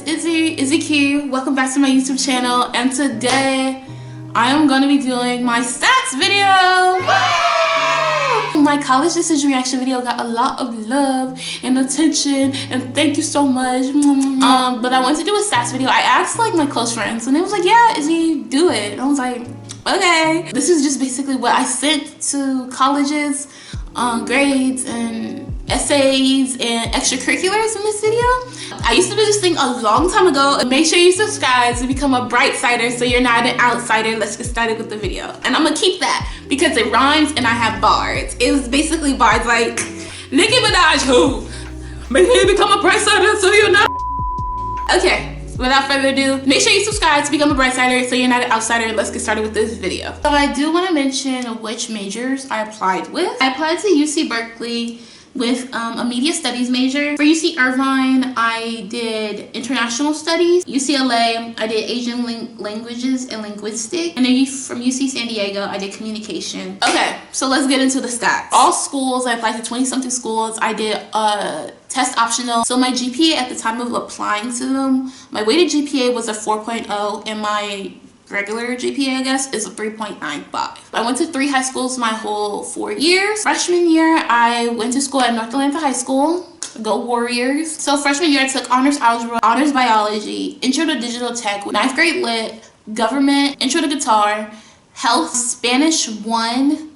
Izzy Q. Welcome back to my YouTube channel, and today I am going to be doing my stats video. My college decision reaction video got a lot of love and attention, and thank you so much. But I wanted to do a stats video. I asked like my close friends, and it was like, yeah, Izzy, do it. And I was like, okay. This is just basically what I sent to colleges, grades and essays and extracurriculars in this video. I used to do this thing a long time ago. Make sure you subscribe to become a bright sider so you're not an outsider. Let's get started with the video. And I'm gonna keep that because it rhymes and I have bars. It was basically bars like, Nicki Minaj who? Make sure you become a bright sider so you're not. Okay, without further ado, make sure you subscribe to become a bright sider so you're not an outsider, and let's get started with this video. So I do want to mention which majors I applied with. I applied to UC Berkeley with a media studies major. For UC Irvine, I did international studies. UCLA, I did Asian languages and linguistics. And then from UC San Diego, I did communication. Okay, so let's get into the stats. All schools, I applied to 20-something schools. I did test optional. So my GPA at the time of applying to them, my weighted GPA was a 4.0 and my regular GPA, I guess, is a 3.95. I went to 3 high schools my whole 4 years. Freshman year, I went to school at North Atlanta High School. Go Warriors. So freshman year, I took honors algebra, honors biology, intro to digital tech, 9th grade lit, government, intro to guitar, health, Spanish 1,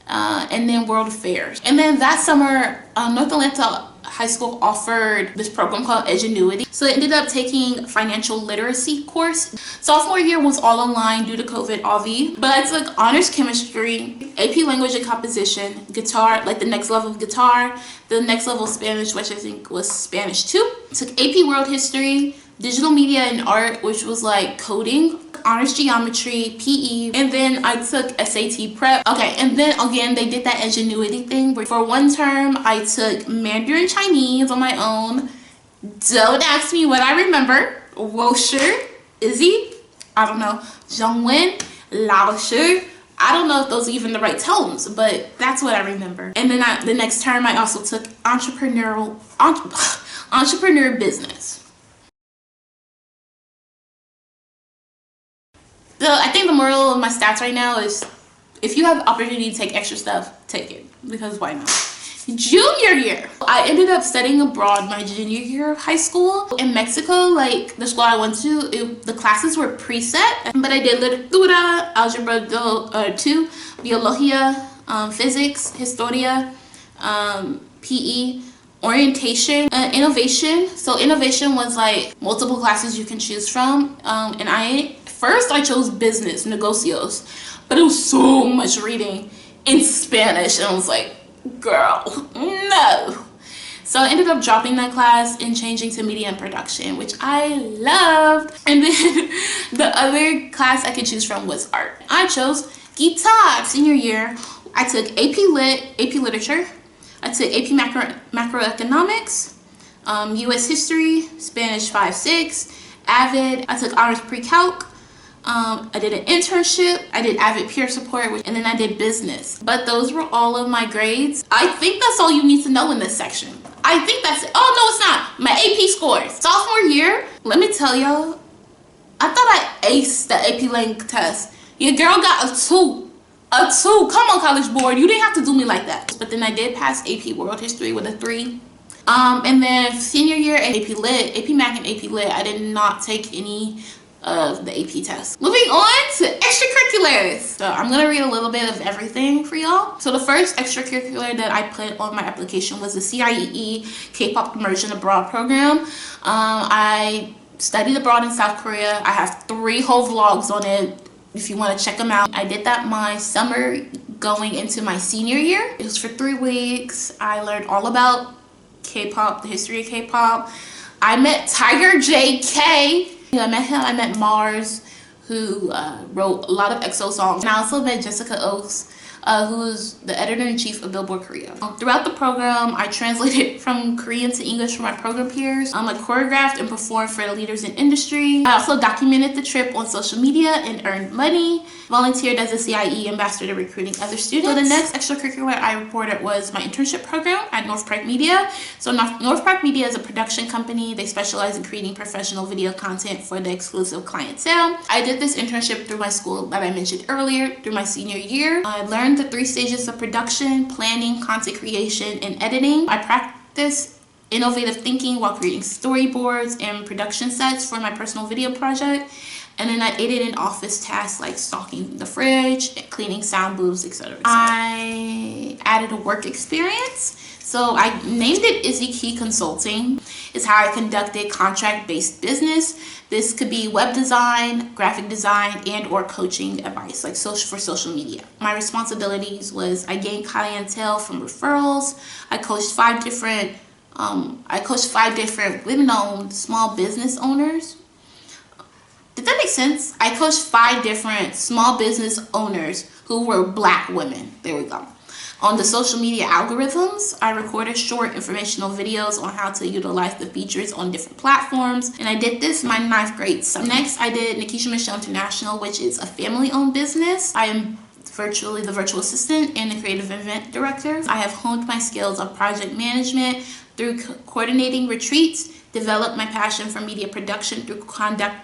and then world affairs. And then that summer, North Atlanta High School offered this program called Edgenuity. So I ended up taking financial literacy course. Sophomore year was all online due to COVID, obvi. But I took honors chemistry, AP language and composition, guitar, like the next level of guitar, the next level of Spanish, which I think was Spanish 2. Took AP world history, digital media and art, which was like coding, honors geometry, PE, and then I took SAT prep. Okay, and then again, they did that ingenuity thing where for one term, I took Mandarin Chinese on my own. Don't ask me what I remember. Wosher, Izzy, I don't know, Zhongwen, Laosher. I don't know if those are even the right tones, but that's what I remember. And then the next term, I also took entrepreneur business. So I think the moral of my stats right now is if you have opportunity to take extra stuff, take it, because why not? Junior year, I ended up studying abroad my junior year of high school in Mexico. Like the school I went to, the classes were preset, but I did literatura, algebra 2, biología, physics, historia, PE, orientation, innovation. So innovation was like multiple classes you can choose from, and First, I chose business, negocios, but it was so much reading in Spanish, and I was like, girl, no. So I ended up dropping that class and changing to media and production, which I loved. And then the other class I could choose from was art. I chose guitar. Senior year, I took AP Lit, AP Literature. I took AP Macroeconomics, US History, Spanish 5-6, Avid. I took honors pre-calc. I did an internship, I did Avid peer support, and then I did business. But those were all of my grades. I think that's all you need to know in this section. I think that's it. Oh, no, it's not. My AP scores. Sophomore year, let me tell y'all, I thought I aced the AP Lang test. Your girl got a 2. A 2. Come on, College Board. You didn't have to do me like that. But then I did pass AP World History with a 3. And then senior year, AP Lit, AP Mac and AP Lit, I did not take any of the AP test. Moving on to extracurriculars. So I'm gonna read a little bit of everything for y'all. So the first extracurricular that I put on my application was the CIEE K-pop Immersion Abroad program. I studied abroad in South Korea. I have 3 whole vlogs on it if you want to check them out. I did that my summer going into my senior year. It was for 3 weeks. I learned all about K-pop, the history of K-pop. I met Tiger JK. I met him. I met Mars, who wrote a lot of EXO songs. And I also met Jessica Oaks. who's the editor-in-chief of Billboard Korea. Throughout the program, I translated from Korean to English for my program peers. I choreographed and performed for the leaders in industry. I also documented the trip on social media and earned money. Volunteered as a CIE ambassador recruiting other students. So the next extracurricular I reported was my internship program at North Park Media. So North Park Media is a production company. They specialize in creating professional video content for the exclusive clientele. I did this internship through my school that I mentioned earlier, through my senior year. I learned the 3 stages of production: planning, content creation, and editing. I practiced innovative thinking while creating storyboards and production sets for my personal video project. And then I aided in office tasks like stocking the fridge, cleaning sound booths, etc. I added a work experience. So I named it Izzy Key Consulting. It's how I conducted contract-based business. This could be web design, graphic design, and or coaching advice, like for social media. My responsibilities was I gained clientele from referrals. I coached 5 different women-owned small business owners. Did that make sense? I coached 5 different small business owners who were Black women. There we go. On the social media algorithms, I recorded short informational videos on how to utilize the features on different platforms. And I did this my 9th grade summer. Next, I did Nikisha Michelle International, which is a family-owned business. I am virtually the virtual assistant and the creative event director. I have honed my skills on project management through coordinating retreats, developed my passion for media production through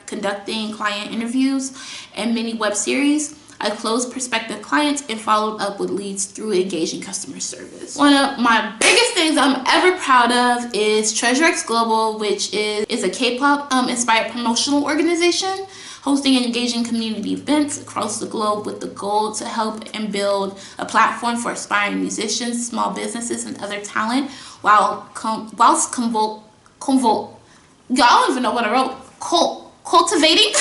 conducting client interviews and mini web series. I closed prospective clients and followed up with leads through engaging customer service. One of my biggest things I'm ever proud of is TreasureX Global, which is a K-pop inspired promotional organization hosting and engaging community events across the globe with the goal to help and build a platform for aspiring musicians, small businesses, and other talent whilst y'all don't even know what I wrote. Cultivating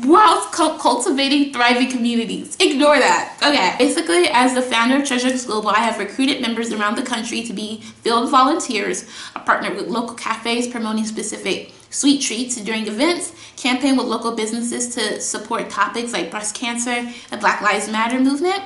whilst cultivating thriving communities. Ignore that. Okay. Basically, as the founder of TreasureX Global, I have recruited members around the country to be field volunteers. I partnered with local cafes promoting specific sweet treats during events, campaign with local businesses to support topics like breast cancer and Black Lives Matter movement.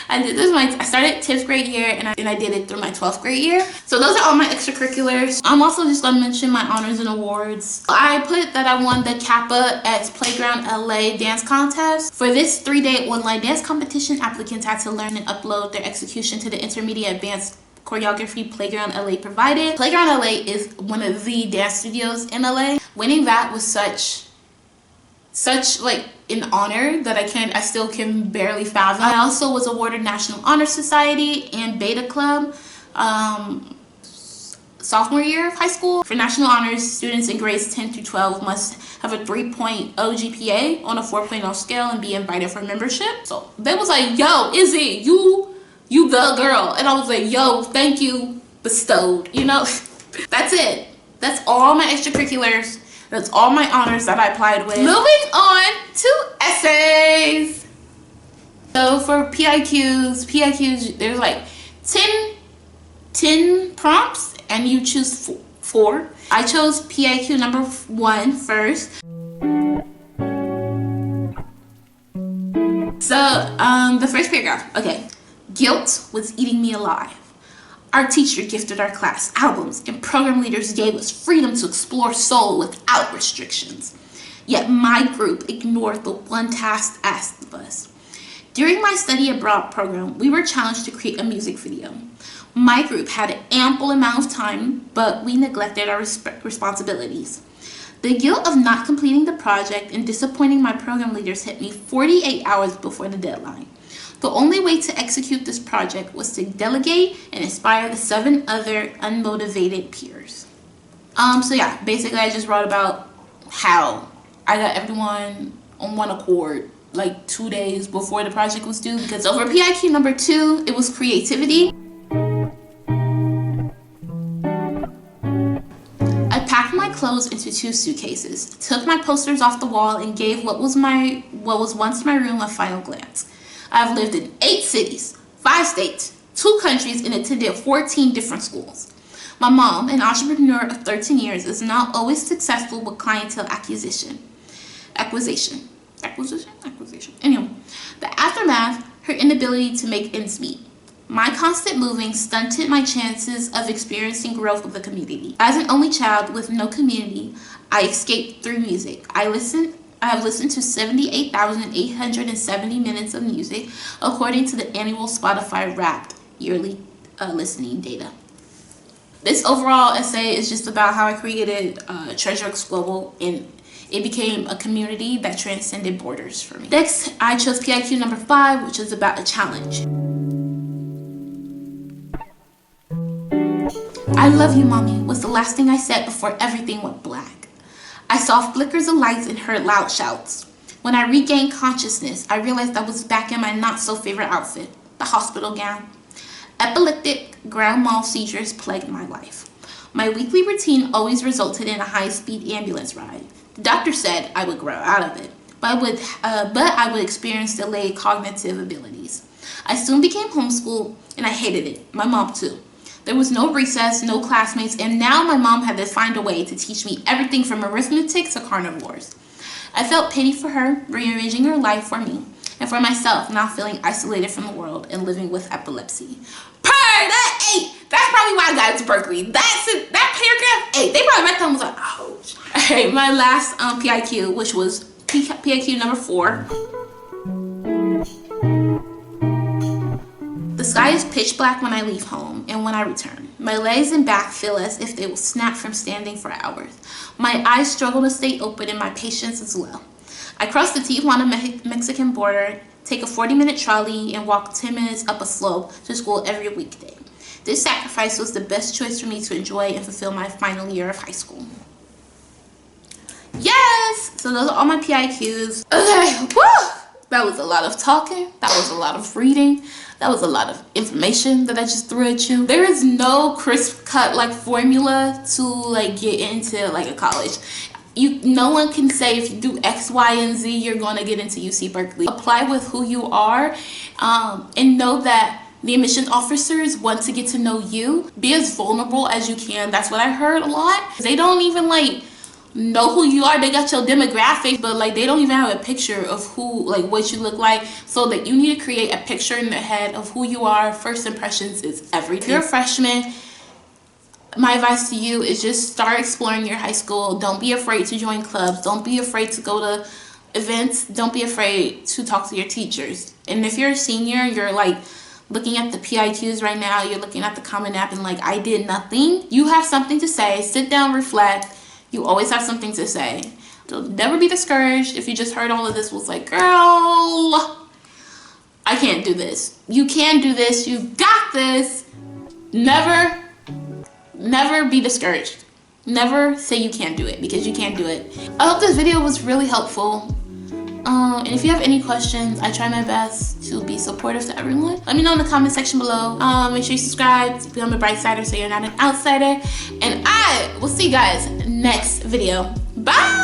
I did this I started 10th grade year and I did it through my 12th grade year. So those are all my extracurriculars. I'm also just going to mention my honors and awards. I put that I won the Kappa X Playground LA dance contest. For this 3-day online dance competition, applicants had to learn and upload their execution to the intermediate advanced choreography Playground LA provided. Playground LA is one of the dance studios in LA. Winning that was such like an honor that I still can barely fathom. I also was awarded National Honor Society and Beta Club sophomore year of high school. For National Honors, students in grades 10 through 12 must have a 3.0 GPA on a 4.0 scale and be invited for membership. So they was like, yo, Izzy, you the girl. And I was like, yo, thank you, bestowed, you know? That's it. That's all my extracurriculars. That's all my honors that I applied with. Moving on to essays. So for PIQs, there's like 10 prompts and you choose 4. I chose PIQ number 1 first. So the first paragraph, okay. Guilt was eating me alive. Our teacher gifted our class albums and program leaders gave us freedom to explore soul without restrictions. Yet my group ignored the one task asked of us. During my study abroad program, we were challenged to create a music video. My group had an ample amount of time, but we neglected our responsibilities. The guilt of not completing the project and disappointing my program leaders hit me 48 hours before the deadline. The only way to execute this project was to delegate and inspire the 7 other unmotivated peers. So yeah, basically I just wrote about how I got everyone on one accord like 2 days before the project was due. Because over PIQ number 2, it was creativity. I packed my clothes into 2 suitcases, took my posters off the wall, and gave what was once my room a final glance. I've lived in 8 cities, 5 states, 2 countries, and attended 14 different schools. My mom, an entrepreneur of 13 years, is not always successful with clientele acquisition. Anyway, the aftermath, her inability to make ends meet. My constant moving stunted my chances of experiencing growth with the community. As an only child with no community, I escaped through music. I have listened to 78,870 minutes of music, according to the annual Spotify Wrapped yearly listening data. This overall essay is just about how I created TreasureX Global, and it became a community that transcended borders for me. Next, I chose PIQ number 5, which is about a challenge. I love you, mommy, was the last thing I said before everything went black. I saw flickers of lights and heard loud shouts. When I regained consciousness, I realized I was back in my not-so-favorite outfit, the hospital gown. Epileptic grand mal seizures plagued my life. My weekly routine always resulted in a high-speed ambulance ride. The doctor said I would grow out of it, but I would experience delayed cognitive abilities. I soon became homeschooled, and I hated it. My mom, too. There was no recess, no classmates, and now my mom had to find a way to teach me everything from arithmetic to carnivores. I felt pity for her, rearranging her life for me, and for myself, not feeling isolated from the world and living with epilepsy. That's probably why I got into Berkeley. That's it. That paragraph 8. They probably read that and was like, ouch. Alright, my last PIQ, which was PIQ number 4. The sky is pitch black when I leave home and when I return. My legs and back feel as if they will snap from standing for hours. My eyes struggle to stay open and my patience is low. I cross the Tijuana-Mexican border, take a 40-minute trolley, and walk 10 minutes up a slope to school every weekday. This sacrifice was the best choice for me to enjoy and fulfill my final year of high school. Yes! So those are all my PIQs. Okay, woo! That was a lot of talking. That was a lot of reading. That was a lot of information that I just threw at you. There is no crisp cut like formula to like get into like a college. No one can say if you do X, Y, and Z, you're going to get into UC Berkeley. Apply with who you are, and know that the admissions officers want to get to know you. Be as vulnerable as you can. That's what I heard a lot. They don't even like know who you are. They got your demographics, but like they don't even have a picture of who, like what you look like. So that you need to create a picture in their head of who you are. First impressions is everything. If you're a freshman, my advice to you is just start exploring your high school. Don't be afraid to join clubs. Don't be afraid to go to events. Don't be afraid to talk to your teachers. And if you're a senior, you're like looking at the PIQs right now, you're looking at the Common App and like, I did nothing. You have something to say. Sit down, reflect. You always have something to say. Don't never be discouraged if you just heard all of this was like, girl, I can't do this. You can do this. You got this. Never be discouraged. Never say you can't do it, because you can't do it. I hope this video was really helpful. And if you have any questions, I try my best to be supportive to everyone. Let me know in the comment section below. Make sure you subscribe to become a bright sider so you're not an outsider. And I will see you guys next video. Bye!